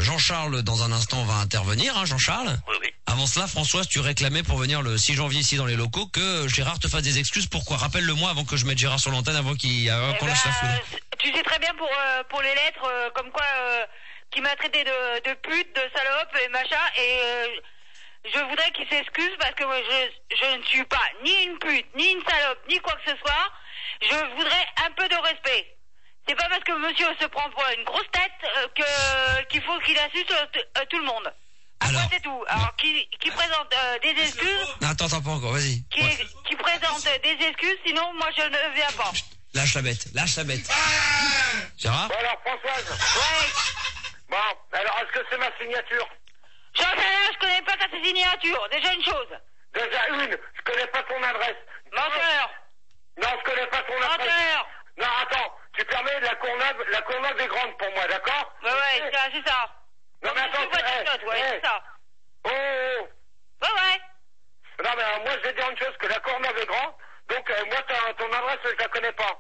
Jean-Charles, dans un instant, va intervenir, hein, Jean-Charles. Oui, oui. Avant cela, Françoise, tu réclamais pour venir le 6 janvier ici dans les locaux que Gérard te fasse des excuses. Pourquoi? Rappelle-le-moi avant que je mette Gérard sur l'antenne, avant qu'on lâche la foudre. Tu sais très bien pour les lettres, comme quoi, qui m'a traité de pute, de salope et machin, et je voudrais qu'il s'excuse parce que je ne suis pas ni une pute, ni une salope, ni quoi que ce soit. Je voudrais un peu de respect. C'est pas parce que monsieur se prend pour une grosse tête qu'il faut qu'il insulte tout le monde. Alors, c'est tout. Alors, qui présente des excuses. Non, attends pas encore, vas-y. Qui présente des excuses, sinon moi je ne viens pas. Lâche la bête. Gérard? Bon alors, Françoise. Ouais. Bon, alors est-ce que c'est ma signature? J'en sais rien, je connais pas ta signature. Déjà une chose. Déjà une, je connais pas ton adresse. Menteur. Non, je connais pas ton adresse. Menteur. Non, attends, tu permets la Courneuve est grande pour moi, d'accord? Ouais, c'est ça. Non, mais attends, c'est ça. Oh. Ouais. Non, mais moi, je vais dire une chose, que la Courneuve est grande, donc moi, ton adresse, je la connais pas.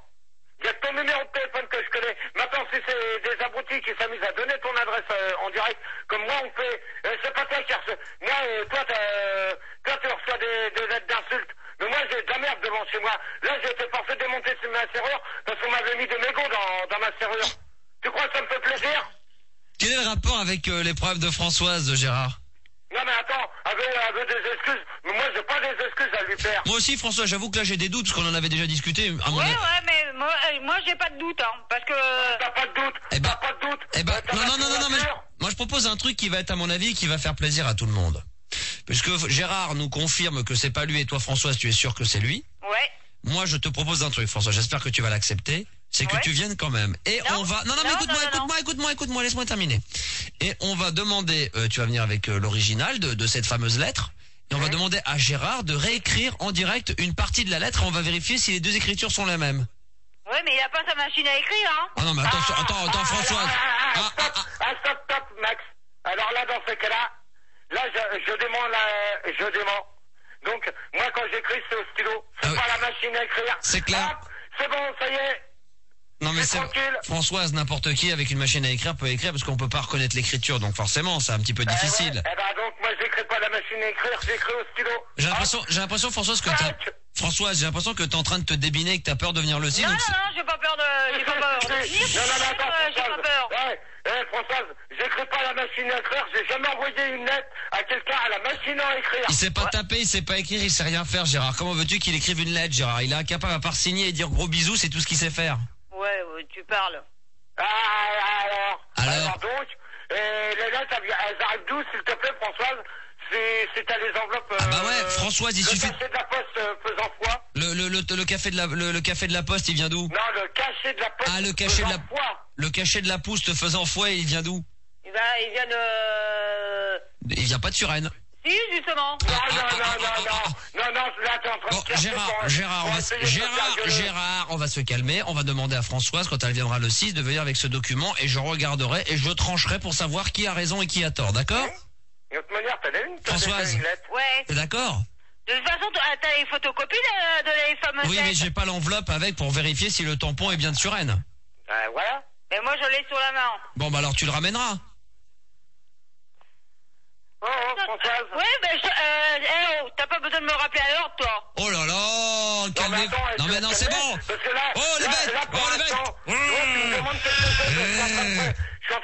Il y a ton numéro de téléphone que je connais. Maintenant, si c'est des abrutis qui s'amusent à donner ton adresse en direct, comme moi, on fait... c'est pas toi qui reçois... Moi, toi, tu reçois des lettres d'insultes. Mais moi, j'ai de la merde devant chez moi. Là, j'ai été forcé de démonter ma serrure parce qu'on m'avait mis des mégots dans ma serrure. Tu crois que ça me fait plaisir? Quel est le rapport avec les problèmes de Françoise, Gérard? Non mais attends, avec des excuses, mais moi j'ai pas des excuses à lui faire. Moi aussi, François, j'avoue que là j'ai des doutes, parce qu'on en avait déjà discuté. Ouais, mais moi j'ai pas de doute, hein, parce que... T'as pas de doute, t'as pas de doute. Non, mais moi je propose un truc qui va être, à mon avis, qui va faire plaisir à tout le monde. Puisque Gérard nous confirme que c'est pas lui, et toi, Françoise, tu es sûr que c'est lui. Ouais. Moi, je te propose un truc, François, j'espère que tu vas l'accepter. C'est que tu viennes quand même. Et on va... Non, mais écoute-moi, laisse-moi terminer. Et on va demander, tu vas venir avec l'original de cette fameuse lettre, et on va demander à Gérard de réécrire en direct une partie de la lettre, et on va vérifier si les deux écritures sont les mêmes. Ouais, mais il a pas sa machine à écrire, hein. Ah non, mais attends, Françoise. Stop, Max. Alors là, dans ce cas-là, je dément. Donc, moi, quand j'écris, c'est au stylo. C'est pas la machine à écrire. C'est clair. Hop, c'est bon, ça y est. Non mais c'est Françoise, n'importe qui avec une machine à écrire peut écrire parce qu'on peut pas reconnaître l'écriture, donc forcément c'est un petit peu difficile. Ouais. Donc moi j'écris pas la machine à écrire, j'écris au stylo. J'ai l'impression Françoise j'ai l'impression que t'es en train de te débiner et que t'as peur de venir le 6. Non, j'ai pas peur de venir. J'ai pas peur. Françoise, j'écris pas la machine à écrire, j'ai jamais envoyé une lettre à quelqu'un à la machine à écrire. Il sait pas taper, il sait pas écrire, il sait rien faire, Gérard. Comment veux-tu qu'il écrive une lettre, Gérard? Il est incapable à part signer et dire gros bisous, c'est tout ce qu'il sait faire. Ouais, tu parles. Alors donc, les lettres, elles arrivent d'où, s'il te plaît, Françoise? Si t'as les enveloppes... bah ouais, Françoise, il suffit... Le cachet de la poste faisant foi. Le café de la poste, il vient d'où? Non, le cachet de la poste le cachet de la... Le cachet de la poste faisant foi, il vient d'où? Il vient de... Il vient pas de Suresnes. Si, justement. Non, là, t'es en train de... Gérard, on va se calmer. On va demander à Françoise, quand elle viendra le 6, de venir avec ce document et je regarderai et je trancherai pour savoir qui a raison et qui a tort, d'accord? De toute manière, Françoise, une lettre. Ouais. T'es d'accord? De toute façon, t'as les photocopies de les fameuses lettres. Oui, mais j'ai pas l'enveloppe avec pour vérifier si le tampon est bien de Suresnes. Voilà. Mais moi, je l'ai sur la main. Bon, bah alors tu le ramèneras. Françoise. Ouais, t'as pas besoin de me rappeler à l'ordre, toi. Oh là là, calmez-vous. Non, c'est bon. Parce que là, les bêtes. Tu me demandes quelque chose. Je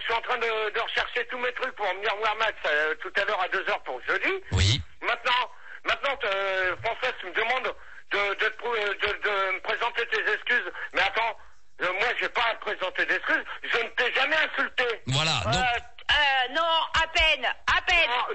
suis en train de rechercher tous mes trucs pour venir voir Max tout à l'heure à 2h pour jeudi. Oui. Maintenant, Françoise, tu me demandes de me présenter tes excuses. Mais attends, moi, j'ai pas à te présenter d'excuses. Je ne t'ai jamais insulté. Voilà, donc... non, à peine.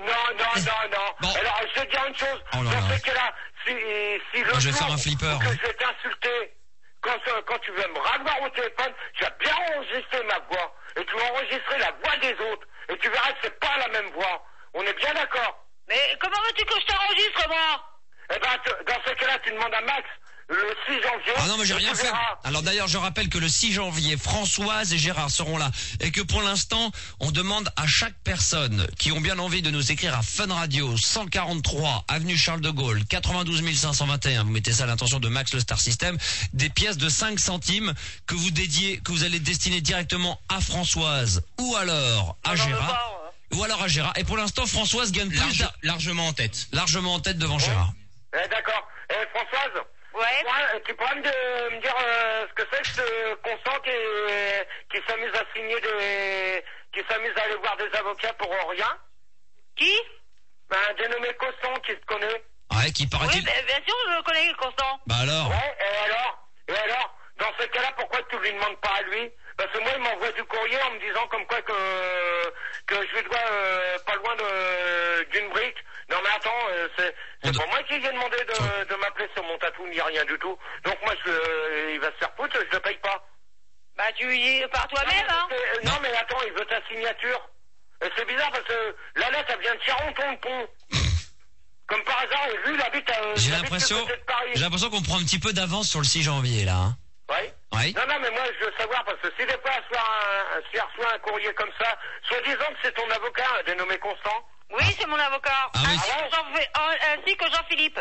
Non. Bon. Alors, je vais te dire une chose. Dans ce cas-là, si le je vais faire un flipper. Que je vais t'insulter, quand tu veux me ravoir au téléphone, tu vas bien enregistrer ma voix. Et tu vas enregistrer la voix des autres. Et tu verras que c'est pas la même voix. On est bien d'accord? Mais comment veux-tu que je t'enregistre, moi? Eh ben, dans ce cas-là, tu demandes à Max le 6 janvier. Ah non, mais j'ai rien fait. Alors d'ailleurs, je rappelle que le 6 janvier, Françoise et Gérard seront là. Et que pour l'instant, on demande à chaque personne qui ont bien envie de nous écrire à Fun Radio, 143, avenue Charles de Gaulle, 92 521, vous mettez ça à l'intention de Max le Star System, des pièces de 5 centimes que vous allez destiner directement à Françoise ou alors à Gérard. Ou alors à Gérard. Et pour l'instant, Françoise gagne largement en tête. Largement en tête devant Gérard. D'accord. Françoise, tu pourrais me dire ce que c'est que ce constant qui s'amuse à signer qui s'amuse à aller voir des avocats pour rien? Qui? Un dénommé Constant qui te connaît. Ouais, qui paraît qu'il... Oui, bien sûr, je le connais, Constant. Bah alors? Ouais, et alors? Dans ce cas-là, pourquoi tu lui demandes pas à lui? Parce que moi, il m'envoie du courrier en me disant comme quoi que je lui dois pas loin d'une brique. Non mais attends, c'est pas moi qui lui ai demandé de m'appeler sur mon tatou ni rien du tout. Donc moi, il va se faire foutre, je le paye pas. Bah tu lui dis par toi-même, hein. Non mais attends, il veut ta signature. C'est bizarre parce que la lettre, elle vient de Charenton-le-Pont. Comme par hasard, lui, il habite J'ai l'impression qu'on prend un petit peu d'avance sur le 6 janvier, là. Hein. Oui. Non, mais moi, je veux savoir, parce que si des fois, si elle reçoit un courrier comme ça, soi-disant que c'est ton avocat, dénommé Constant. Oui, c'est mon avocat. Ainsi que Jean-Philippe.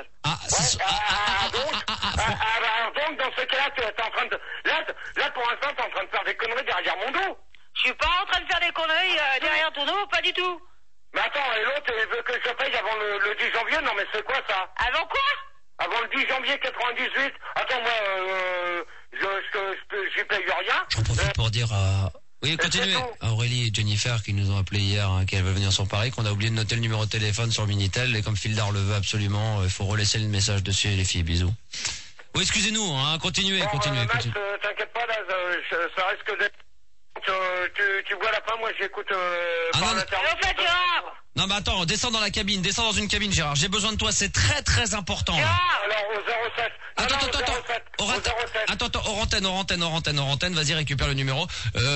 Donc, dans ce cas-là, t'es en train de... Là, pour l'instant, t'es en train de faire des conneries derrière mon dos. Je suis pas en train de faire des conneries derrière ton dos, pas du tout. Mais attends, et l'autre, il veut que je paye avant le 10 janvier? Non, mais c'est quoi, ça? Avant quoi? Avant le 10 janvier 98. Attends, moi, j'y paye rien. J'en profite pour dire à... Oui, continuez. Aurélie et Jennifer qui nous ont appelé hier, qu'elles veulent venir sur Paris, qu'on a oublié de noter le numéro de téléphone sur le Minitel, et comme Fildar le veut absolument, il faut relaisser le message dessus, les filles, bisous. Oui, excusez-nous, continuez. Max, t'inquiète pas, là, ça risque d'être... Tu vois la fin, moi j'écoute par l'internet. Non mais attends, descends dans une cabine Gérard, j'ai besoin de toi, c'est très très important. Alors au 07. Attends, hors antenne, vas-y récupère le numéro.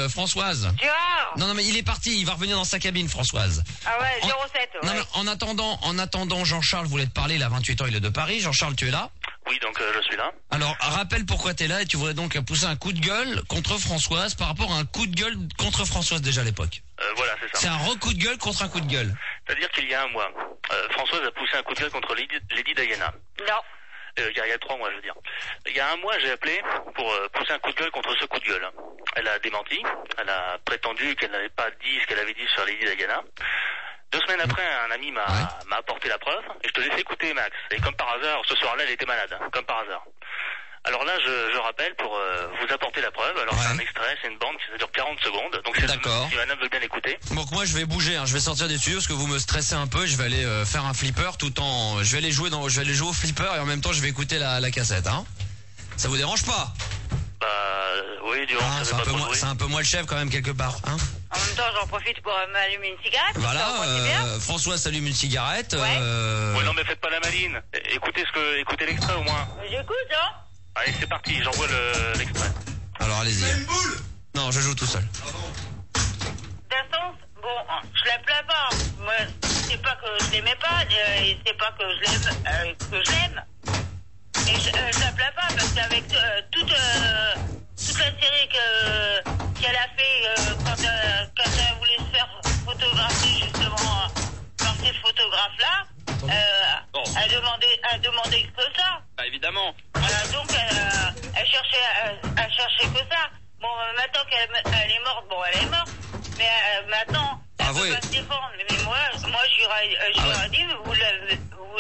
Françoise. Gérard. Non mais il est parti, il va revenir dans sa cabine Françoise. Ah ouais, 07. Non mais en attendant Jean-Charles voulait te parler, il a 28 ans, il est de Paris. Jean-Charles, tu es là? Oui, donc je suis là. Alors, rappelle pourquoi t'es là et tu voudrais donc pousser un coup de gueule contre Françoise par rapport à un coup de gueule contre Françoise déjà à l'époque. Voilà, c'est ça. C'est un coup de gueule contre un coup de gueule. C'est-à-dire qu'il y a un mois, Françoise a poussé un coup de gueule contre Lady Diana. Non. Il y a 3 mois, je veux dire. Il y a un mois, j'ai appelé pour pousser un coup de gueule contre ce coup de gueule. Elle a démenti. Elle a prétendu qu'elle n'avait pas dit ce qu'elle avait dit sur Lady Diana. 2 semaines après, un ami m'a apporté la preuve, et je te laisse écouter, Max. Et comme par hasard, ce soir-là, elle était malade, comme par hasard. Alors là, je rappelle pour vous apporter la preuve. Alors c'est un extrait, c'est une bande qui dure 40 secondes. Donc c'est d'accord. Si madame veut bien l'écouter. Donc moi je vais bouger, je vais sortir des studios parce que vous me stressez un peu. Je vais aller faire un flipper je vais aller jouer au flipper et en même temps je vais écouter la cassette. Hein. Ça vous dérange pas? Bah oui, du moins, c'est un peu moi le chef quand même quelque part. Hein. En même temps, j'en profite pour m'allumer une cigarette. Voilà, François s'allume une cigarette. Ouais, non mais faites pas la maline. Écoutez l'extrait au moins. J'écoute, hein. Allez, c'est parti, j'envoie l'extrait. Alors allez-y. Non, je joue tout seul. D'instance, bon, je la plains pas. Moi, c'est pas que je l'aimais pas, et c'est pas que je l'aime. Et je la plains pas parce qu'avec toute la série qu'elle a fait quand elle voulait se faire photographier justement par ces photographes-là, elle demandait que ça. Bah évidemment. Voilà, donc elle cherchait que ça. Bon, maintenant qu'elle est morte, bon, elle est morte. Mais maintenant, elle peut pas se défendre. Mais moi, j'aurais dit, vous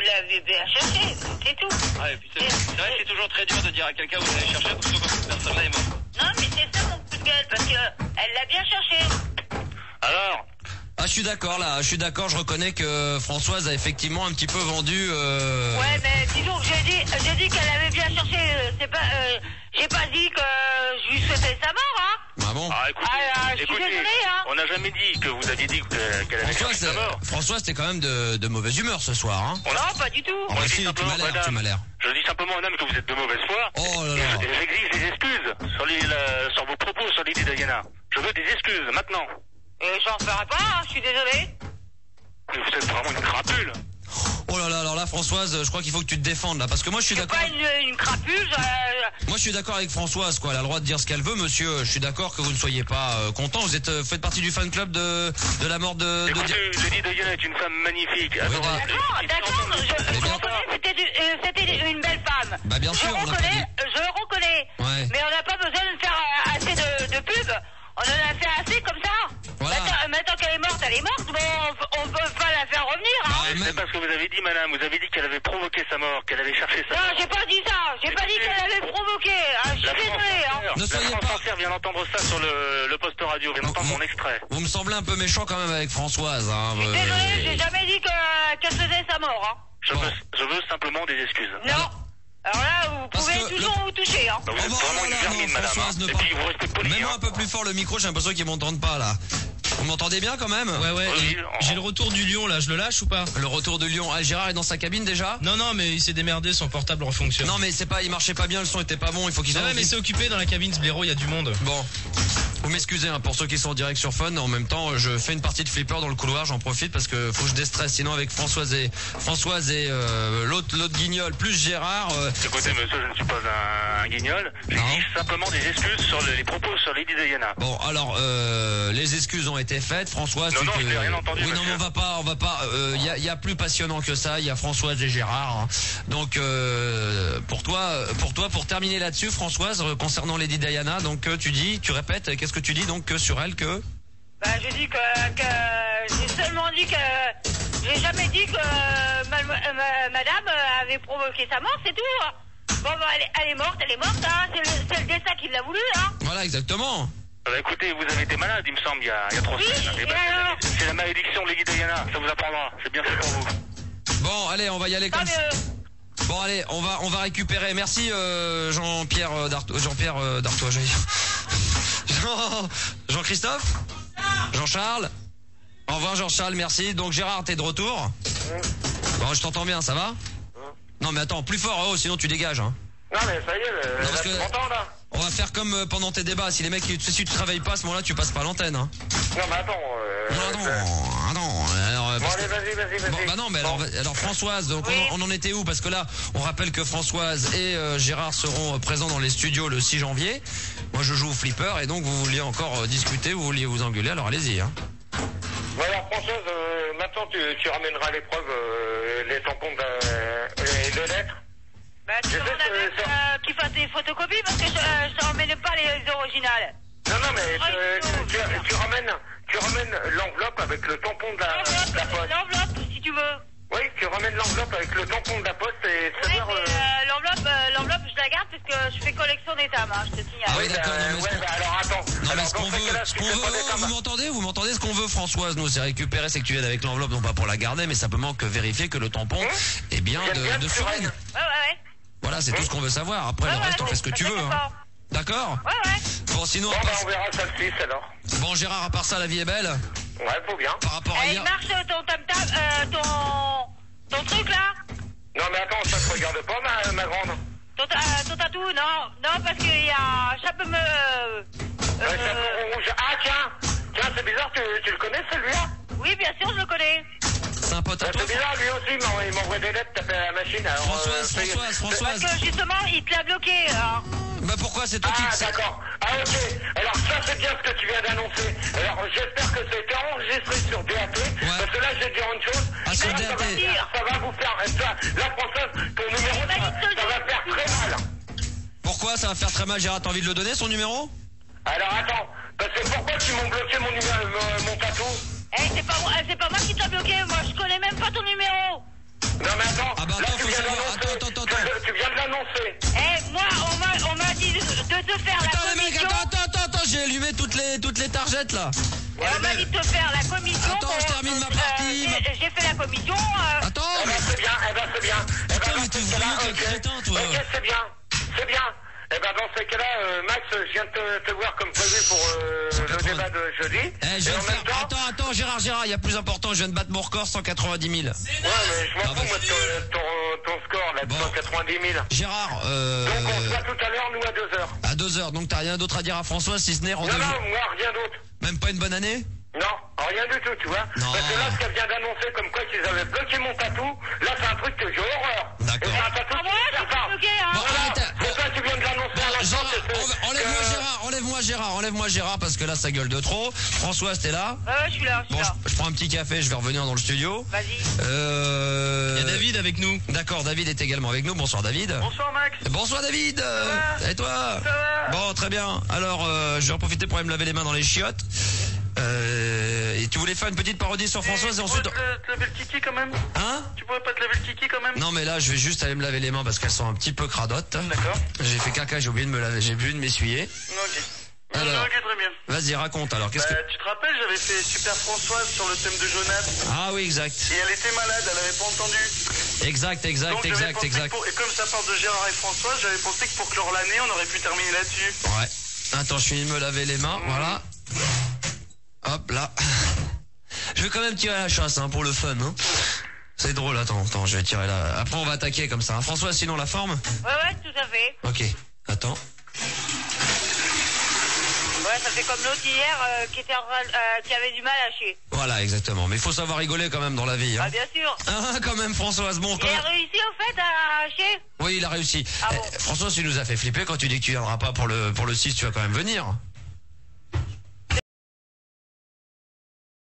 l'avez bien cherché, c'est tout. Ouais, et puis c'est vrai que c'est toujours très dur de dire à quelqu'un vous allez chercher, surtout quand cette personne-là est morte. Non, mais c'est ça mon coup de gueule, parce qu'elle l'a bien cherché. Alors je suis d'accord, je reconnais que Françoise a effectivement un petit peu vendu... Ouais, mais disons que j'ai dit qu'elle avait bien cherché, j'ai pas dit que je lui souhaitais sa mort, hein. Ah bon? Je suis désolé, hein. On n'a jamais dit que vous aviez dit qu'elle avait cherché sa mort. François, c'était quand même de mauvaise humeur ce soir, hein. Non, pas du tout. Tu m'as l'air. Je dis simplement, madame, que vous êtes de mauvaise foi. Oh là là. J'exige des excuses sur vos propos sur Lady Diana. Je veux des excuses, maintenant. Et j'en ferai pas, hein, je suis désolé. Mais vous êtes vraiment une crapule. Oh là là, alors là, Françoise, je crois qu'il faut que tu te défendes là, parce que moi je suis d'accord. C'est pas une crapule. Moi je suis d'accord avec Françoise, quoi. Elle a le droit de dire ce qu'elle veut, monsieur. Je suis d'accord que vous ne soyez pas content. Vous faites partie du fan club de la mort de. Écoutez, Lady Diana est une femme magnifique. D'accord, je reconnais, c'était une belle femme. Bah bien sûr, je reconnais. Ouais. Mais on n'a pas besoin de faire assez de pub. On en a fait assez comme ça. Voilà. Maintenant qu'elle est morte, elle est morte. Bon, on peut pas la faire revenir. Hein. Bah, c'est parce que vous avez dit, madame, vous avez dit qu'elle avait provoqué sa mort, qu'elle avait cherché sa mort. Non, j'ai pas dit ça. J'ai pas dit qu'elle avait provoqué. Hein. Je suis désolé. Hein. Ne soyez pas. Entière vient d'entendre ça sur le poste radio, vient d'entendre mon extrait. Vous me semblez un peu méchant quand même avec Françoise. Hein. Je suis désolé, j'ai jamais dit qu'elle faisait sa mort. Hein. Je veux simplement des excuses. Non. Alors là, vous pouvez toujours vous toucher. Hein. Vous êtes vraiment une vermine, madame. Et puis vous restez poli. Mets-moi un peu plus fort le micro, j'ai l'impression qu'ils m'entendent pas là. Vous m'entendez bien quand même? Ouais. Oui, J'ai le retour du lion là, je le lâche ou pas? Le retour de Lyon. Ah, Gérard est dans sa cabine déjà? Non, mais il s'est démerdé, son portable refonctionne. Non, mais il marchait pas bien, le son était pas bon, il faut qu'ils Ouais, mais c'est occupé dans la cabine, ce blaireau, il y a du monde. Bon. Vous m'excusez pour ceux qui sont en direct sur Fun. En même temps, je fais une partie de flipper dans le couloir. J'en profite parce que faut que je déstresse. Sinon, avec Françoise et l'autre guignol plus Gérard. Écoutez, monsieur, je ne suis pas un guignol. Je dis simplement des excuses sur les propos sur Lady Diana. Bon, alors les excuses ont été faites. Françoise, non, je n'ai rien entendu. Oui, non, mais on va pas. Il y a plus passionnant que ça. Il y a Françoise et Gérard. Hein. Donc, pour terminer là-dessus, Françoise, concernant Lady Diana, donc tu répètes. Qu'est-ce que tu dis donc sur elle que? Bah, je dis que j'ai seulement dit que j'ai jamais dit que madame avait provoqué sa mort, c'est tout. Bon, bah, elle est morte, hein. C'est le destin qui l'a voulu, hein. Voilà, exactement. Bah, écoutez, vous avez été malade, il me semble, il y a 3 semaines. Et alors c'est la malédiction de Lady Diana, ça vous apprendra. C'est bien fait pour vous. Bon, allez, on va y aller comme ça. Bon, allez, on va récupérer. Merci Jean-Pierre Dartois. Jean-Christophe? Jean-Charles? Au revoir Jean-Charles, merci. Donc Gérard, t'es de retour? Bon, je t'entends bien, ça va? Non mais attends, plus fort, sinon tu dégages. Hein. Non mais ça y est, non, parce tu que m'entends là? On va faire comme pendant tes débats. Si les mecs, si tu travailles pas à ce moment-là, tu passes pas à l'antenne. Hein. Non mais attends. Alors, bon allez, vas-y. Bon, bah non, mais alors Françoise, donc on en était où? Parce que là, on rappelle que Françoise et Gérard seront présents dans les studios le 6 janvier. Moi, je joue au flipper et donc vous vouliez encore discuter, vous vouliez vous engueuler, alors allez-y. Hein. Bon alors Françoise, maintenant tu ramèneras les preuves, les tampons et les lettres. Bah, tu demandes qu'il fasse des photocopies parce que je ramène pas les originales. Non, mais tu ramènes l'enveloppe avec le tampon de la poste. L'enveloppe, si tu veux. Oui, tu ramènes l'enveloppe avec le tampon de la poste et savoir... l'enveloppe, je la garde parce que je fais collection d'étammes, hein, je te signale. Ah oui, d'accord. alors attends. Non, mais ce qu'on veut, vous m'entendez, ce qu'on veut, Françoise, nous, c'est récupérer, c'est que tu viennes avec l'enveloppe, non pas pour la garder, mais simplement que vérifier que le tampon est bien de Suresnes. Ouais. Voilà, c'est tout ce qu'on veut savoir. Après, le reste, on fait ce que tu veux. Hein. D'accord? Ouais. Bon, sinon, on verra ça le 6 alors. Bon, Gérard, à part ça, la vie est belle? Ouais, faut bien. Par rapport à hier... Il marche ton truc là? Non, mais attends, ça te regarde pas, ma grande? Ton tatou, non, parce qu'il y a un chapeau rouge. Ah, tiens, c'est bizarre, tu le connais celui-là? Oui, bien sûr, je le connais. C'est un pote à toi? C'est bizarre, lui aussi, il m'envoie des lettres, taper à la machine. Alors, Françoise. Parce que justement, il te l'a bloqué. Hein. Bah pourquoi c'est toi qui... Ah, d'accord. Ah, ok. Alors, ça, c'est bien ce que tu viens d'annoncer. Alors, j'espère que ça a été enregistré sur DAT. Parce que là, je vais te dire une chose. Ah, sur DAT. Ça va vous faire... La Française, ton numéro, ça va faire très mal. Pourquoi ça va faire très mal, Gérard? T'as envie de le donner, son numéro? Alors, attends. Parce que pourquoi tu m'ont bloqué mon tatou? C'est pas moi qui t'a bloqué, moi je connais même pas ton numéro. Non mais attends, ah bah là attends, tu viens d'annoncer. Attends. Tu viens de l'annoncer. Moi on m'a dit de te faire la commission. Attends, j'ai allumé toutes les targettes là. On m'a dit de te faire la commission. Attends, je termine ma partie. J'ai fait la commission. Attends, c'est bien. Attends, mais t'es vraiment quel crétin, toi. Ok, c'est bien. Eh ben dans ces cas-là, Max, je viens de te voir comme prévu pour le débat de jeudi. Attends, Gérard, il y a plus important, je viens de battre mon record, 190 000. Ouais, mais je m'en fous, moi, de ton score, là, de 190 000. Gérard, donc on se voit tout à l'heure, nous, à 2h. À 2h, donc t'as rien d'autre à dire à François, si ce n'est rendez-vous? Non, moi, rien d'autre. Même pas une bonne année? Non, au rien du tout, tu vois. Non. Parce que là, ce qu'elle vient d'annoncer, comme quoi qu'ils avaient bloqué mon tatou, là, c'est un truc que j'ai horreur. D'accord. Et c'est un tatou qui ne sert pas. Bon, arrête. Et toi, tu viens de l'annoncer à l'instant. Enlève-moi Gérard, parce que là, ça gueule de trop. Françoise, t'es là? Ouais, je suis là. Bon, je prends un petit café, je vais revenir dans le studio. Vas-y. Il y a David avec nous. D'accord, David est également avec nous. Bonsoir, David. Bonsoir, Max. Bonsoir, David. Et toi? Ça va? Bon, très bien. Alors, je vais en profiter pour aller me laver les mains dans les chiottes. Et tu voulais faire une petite parodie sur Françoise et ensuite... Tu pourrais te laver le kiki quand même? Hein? Tu pourrais pas te laver le kiki quand même? Non, mais là, je vais juste aller me laver les mains parce qu'elles sont un petit peu cradottes. D'accord. J'ai fait caca, j'ai oublié de me laver, j'ai oublié de m'essuyer. Ok. Alors, Ok, très bien. vas-y, raconte alors. Qu'est-ce que... Tu te rappelles, j'avais fait Super Françoise sur le thème de Jonas. Ah oui, exact. Et elle était malade, elle avait pas entendu. Exact. Donc, j'avais pensé que et comme ça parle de Gérard et Françoise, j'avais pensé que pour clore l'année, on aurait pu terminer là-dessus. Ouais. Attends, je finis de me laver les mains, voilà. Hop, là. Je vais quand même tirer la chasse, hein, pour le fun, hein. C'est drôle, attends, je vais tirer là. Après, on va attaquer comme ça. Hein. François, sinon, la forme? Ouais, tout à fait. Ok, attends. Ouais, ça fait comme l'autre hier qui avait du mal à chier. Voilà, exactement. Mais il faut savoir rigoler quand même dans la vie. Hein. Ah, bien sûr. Ah, quand même, Françoise. Bon, quand Il même... a réussi au fait à chier? Oui, il a réussi. Ah bon. François, tu nous as fait flipper quand tu dis que tu viendras pas pour le 6, tu vas quand même venir.